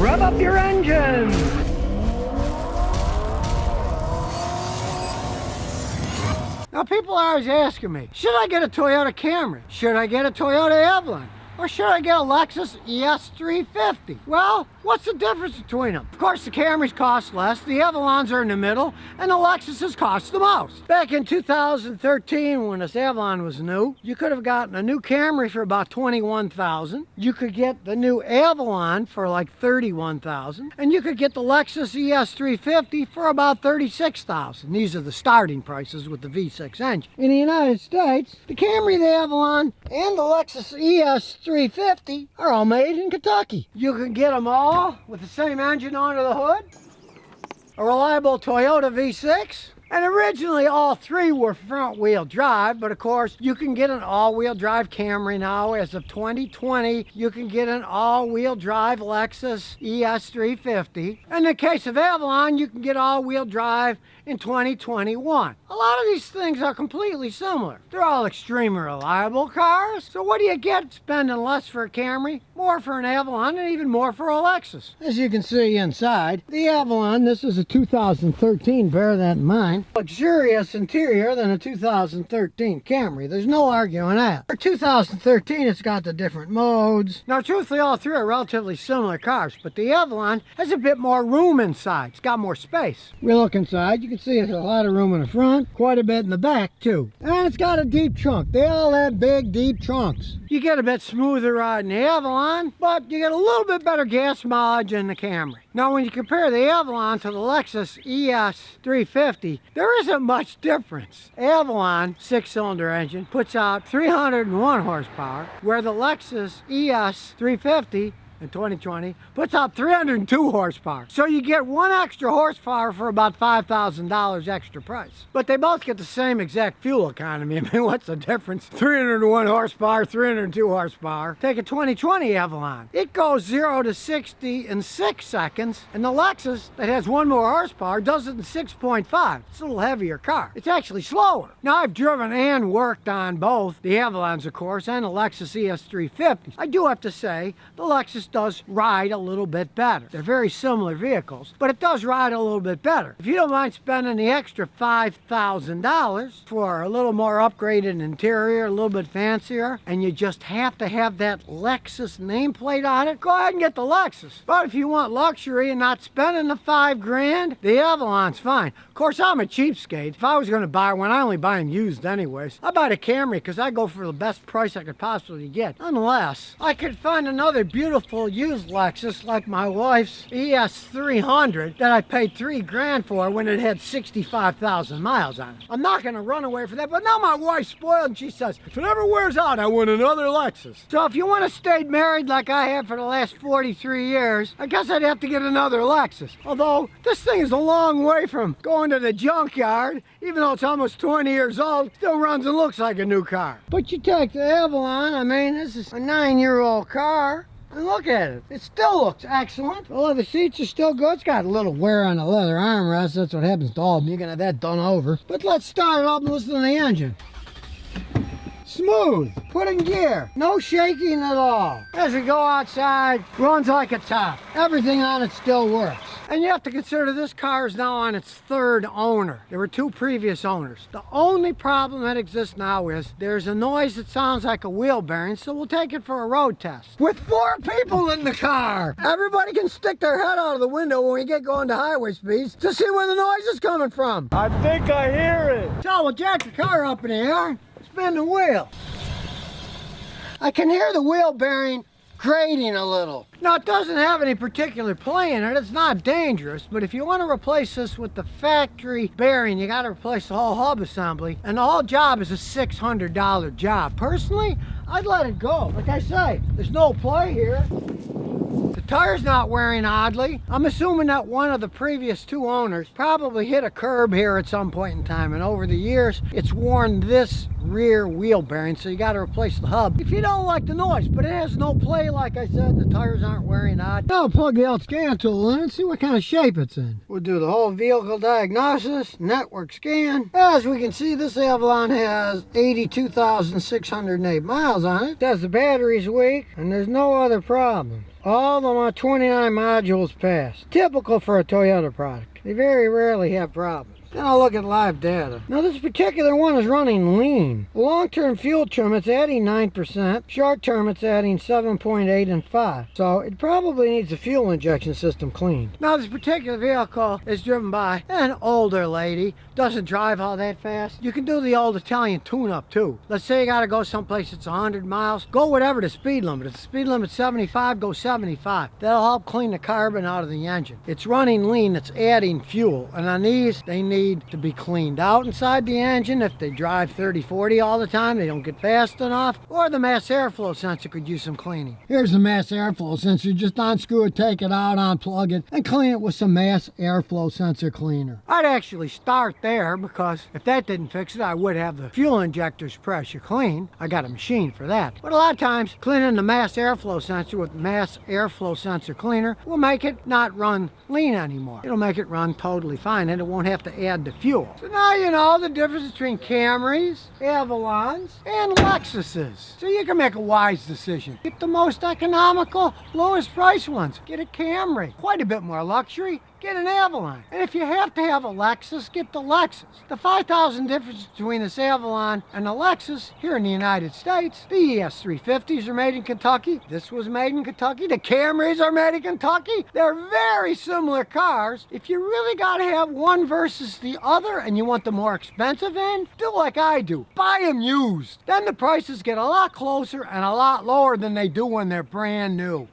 Rev up your engines! Now people are always asking me, should I get a Toyota Camry? Should I get a Toyota Avalon? Or should I get a Lexus ES350? Well, what's the difference between them? Of course, the Camrys cost less, the Avalons are in the middle, and the Lexuses cost the most. Back in 2013, when this Avalon was new, you could have gotten a new Camry for about $21,000. You could get the new Avalon for like $31,000, and you could get the Lexus ES350 for about $36,000. These are the starting prices with the V6 engine. In the United States, the Camry, the Avalon, and the Lexus ES350 are all made in Kentucky. You can get them all with the same engine under the hood, a reliable Toyota V6, and originally all three were front-wheel drive, but of course you can get an all-wheel drive Camry now. As of 2020, you can get an all-wheel drive Lexus ES350. In the case of Avalon, you can get all-wheel drive in 2021. A lot of these things are completely similar. They're all extremely reliable cars. So what do you get spending less for a Camry, more for an Avalon, and even more for a Lexus? As you can see inside, the Avalon, this is a 2013, bear that in mind. Luxurious interior than a 2013 Camry. There's no arguing that. For 2013, it's got the different modes. Now, truthfully, all three are relatively similar cars, but the Avalon has a bit more room inside. It's got more space. We look inside, you can see there's a lot of room in the front, quite a bit in the back too. And it's got a deep trunk. They all have big, deep trunks. You get a bit smoother ride in the Avalon, but you get a little bit better gas mileage in the Camry. Now, when you compare the Avalon to the Lexus ES350, there isn't much difference. Avalon 6-cylinder engine puts out 301 horsepower, where the Lexus ES350 in 2020 puts out 302 horsepower. So you get one extra horsepower for about $5,000 extra price. But they both get the same exact fuel economy. I mean, what's the difference? 301 horsepower, 302 horsepower. Take a 2020 Avalon. It goes 0 to 60 in 6 seconds, and the Lexus that has one more horsepower does it in 6.5. It's a little heavier car. It's actually slower. Now, I've driven and worked on both the Avalons, of course, and the Lexus ES350. I do have to say, the Lexus does ride a little bit better. They're very similar vehicles, but it does ride a little bit better. If you don't mind spending the extra $5,000 for a little more upgraded interior, a little bit fancier, and you just have to have that Lexus nameplate on it, go ahead and get the Lexus. But if you want luxury and not spending the $5,000, the Avalon's fine. Of course, I'm a cheapskate. If I was going to buy one, I only buy them used anyways. I buy the Camry because I go for the best price I could possibly get, unless I could find another beautiful used Lexus like my wife's ES300 that I paid $3,000 for when it had 65,000 miles on it. I'm not going to run away from that, but now my wife's spoiled and she says, if it ever wears out, I want another Lexus. So if you want to stay married like I have for the last 43 years, I guess I'd have to get another Lexus. Although, this thing is a long way from going to the junkyard. Even though it's almost 20 years old, still runs and looks like a new car. But you take the Avalon, I mean, this is a 9-year-old car. And look at it. It still looks excellent. The leather seats are still good. It's got a little wear on the leather armrest. That's what happens to all of them. You're going to have that done over. But let's start it up and listen to the engine. Smooth. Put in gear. No shaking at all. As we go outside, runs like a top. Everything on it still works. And you have to consider this car is now on its 3rd owner. There were 2 previous owners. The only problem that exists now is there's a noise that sounds like a wheel bearing, so we'll take it for a road test. With 4 people in the car! Everybody can stick their head out of the window when we get going to highway speeds to see where the noise is coming from. I think I hear it. So we'll jack the car up in the air, spin the wheel. I can hear the wheel bearing grating a little. Now, it doesn't have any particular play in it. It's not dangerous, but if you want to replace this with the factory bearing, you got to replace the whole hub assembly, and the whole job is a $600 job. Personally, I'd let it go. Like I say, there's no play here. The tire's not wearing oddly. I'm assuming that one of the previous 2 owners probably hit a curb here at some point in time, and over the years, it's worn this rear wheel bearing, so you got to replace the hub if you don't like the noise. But it has no play, like I said. The tires aren't wearing out. Now I'll plug the old scan tool in and see what kind of shape it's in. We'll do the whole vehicle diagnosis, network scan. As we can see, this Avalon has 82,608 miles on it. Does the battery's weak, and there's no other problems. All of my 29 modules passed. Typical for a Toyota product. They very rarely have problems. Then I'll look at live data. Now this particular one is running lean. Long-term fuel trim, it's adding 9%. Short-term, it's adding 7.8 and 5. So it probably needs a fuel injection system cleaned. Now this particular vehicle is driven by an older lady. Doesn't drive all that fast. You can do the old Italian tune-up too. Let's say you gotta go someplace that's 100 miles. Go whatever the speed limit. If the speed limit's 75, go 75. That'll help clean the carbon out of the engine. It's running lean, it's adding fuel. And on these, they need to be cleaned out inside the engine. If they drive 30, 40 all the time, they don't get fast enough, or the mass airflow sensor could use some cleaning. Here's the mass airflow sensor. Just unscrew it, take it out, unplug it, and clean it with some mass airflow sensor cleaner. I'd actually start there, because if that didn't fix it, I would have the fuel injector's pressure cleaned. I got a machine for that. But a lot of times, cleaning the mass airflow sensor with mass airflow sensor cleaner will make it not run lean anymore. It'll make it run totally fine, and it won't have to add the fuel. So now you know the difference between Camrys, Avalons, and Lexuses. So you can make a wise decision. Get the most economical, lowest price ones. Get a Camry. Quite a bit more luxury. Get an Avalon. And if you have to have a Lexus, get the Lexus. The $5,000 difference between this Avalon and the Lexus here in the United States, the ES350s are made in Kentucky. This was made in Kentucky. The Camrys are made in Kentucky. They're very similar cars. If you really got to have one versus the other and you want the more expensive end, do like I do. Buy them used. Then the prices get a lot closer and a lot lower than they do when they're brand new.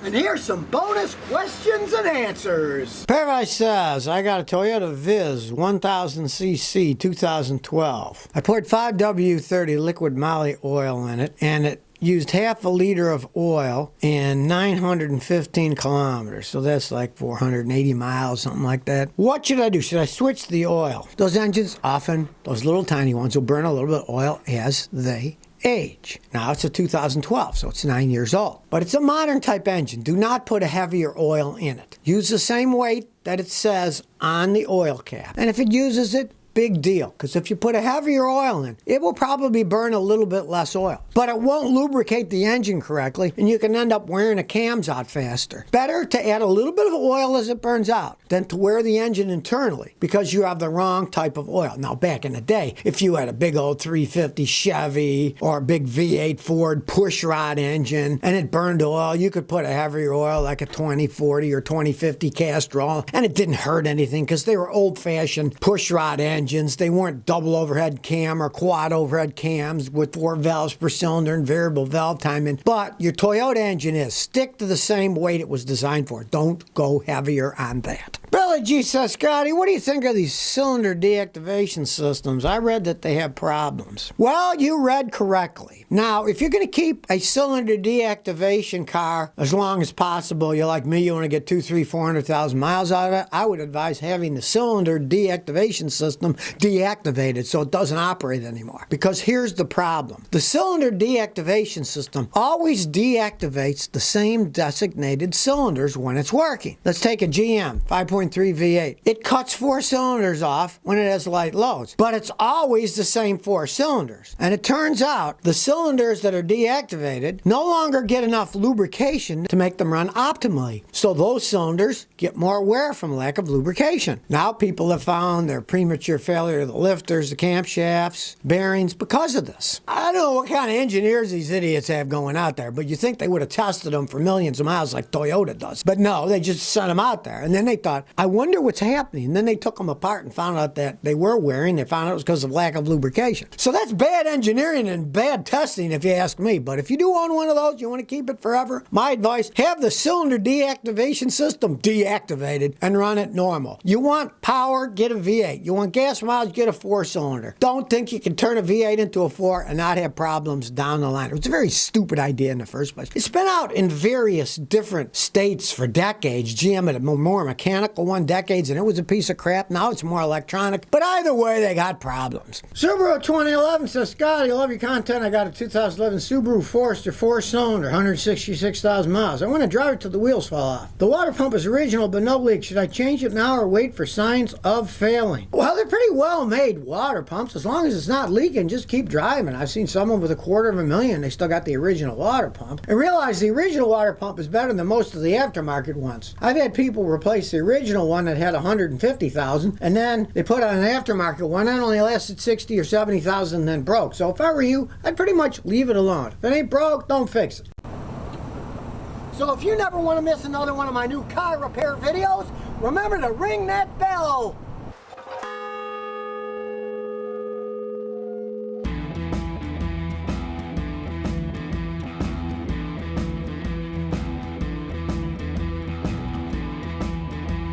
And here's some bonus questions and answers. Paradise says, I got a Toyota Viz 1000cc 2012. I poured 5W30 liquid moly oil in it, and it used half a liter of oil in 915 kilometers. So that's like 480 miles, something like that. What should I do? Should I switch the oil? Those engines often, those little tiny ones, will burn a little bit of oil as they age. Now it's a 2012, so it's 9 years old. But it's a modern type engine. Do not put a heavier oil in it. Use the same weight that it says on the oil cap. And if it uses it, big deal, because if you put a heavier oil in, it will probably burn a little bit less oil. But it won't lubricate the engine correctly, and you can end up wearing the cams out faster. Better to add a little bit of oil as it burns out than to wear the engine internally, because you have the wrong type of oil. Now, back in the day, if you had a big old 350 Chevy or a big V8 Ford pushrod engine and it burned oil, you could put a heavier oil like a 2040 or 2050 Castrol, and it didn't hurt anything because they were old-fashioned pushrod engines. They weren't double overhead cam or quad overhead cams with 4 valves per cylinder and variable valve timing. But your Toyota engine is. Stick to the same weight it was designed for. Don't go heavier on that. Billy G says, Scotty, what do you think of these cylinder deactivation systems? I read that they have problems. Well, you read correctly. Now, if you're going to keep a cylinder deactivation car as long as possible, you're like me, you want to get 200,000, 300,000, 400,000 miles out of it, I would advise having the cylinder deactivation system deactivated so it doesn't operate anymore. Because here's the problem. The cylinder deactivation system always deactivates the same designated cylinders when it's working. Let's take a GM 5.3 V8. It cuts 4 cylinders off when it has light loads, but it's always the same 4 cylinders. And it turns out the cylinders that are deactivated no longer get enough lubrication to make them run optimally. So those cylinders get more wear from lack of lubrication. Now people have found their premature failure of the lifters, the camshafts, bearings because of this. I don't know what kind of engineers these idiots have going out there, but you think they would have tested them for millions of miles like Toyota does. But no, they just sent them out there. And then they thought, I wonder what's happening. And then they took them apart and found out that they were wearing. They found out it was because of lack of lubrication. So that's bad engineering and bad testing if you ask me. But if you do own one of those, you want to keep it forever, my advice, have the cylinder deactivation system deactivated and run it normal. You want power, get a V8. You want gas mileage, get a 4-cylinder. Don't think you can turn a V8 into a 4 and not have problems down the line. It's a very stupid idea in the first place. It's been out in various different states for decades. GM had a more mechanical couple won decades and it was a piece of crap. Now it's more electronic. But either way, they got problems. Subaru 2011 says, Scott, I love your content. I got a 2011 Subaru Forester 4-cylinder, 166,000 miles. I want to drive it till the wheels fall off. The water pump is original, but no leak. Should I change it now or wait for signs of failing? Well, they're pretty well made water pumps. As long as it's not leaking, just keep driving. I've seen someone with $250,000, they still got the original water pump. And realize the original water pump is better than most of the aftermarket ones. I've had people replace the original one that had 150,000, and then they put on an aftermarket one that only lasted 60 or 70,000 and then broke. So if I were you, I'd pretty much leave it alone. If it ain't broke, don't fix it. So if you never want to miss another one of my new car repair videos, remember to ring that bell.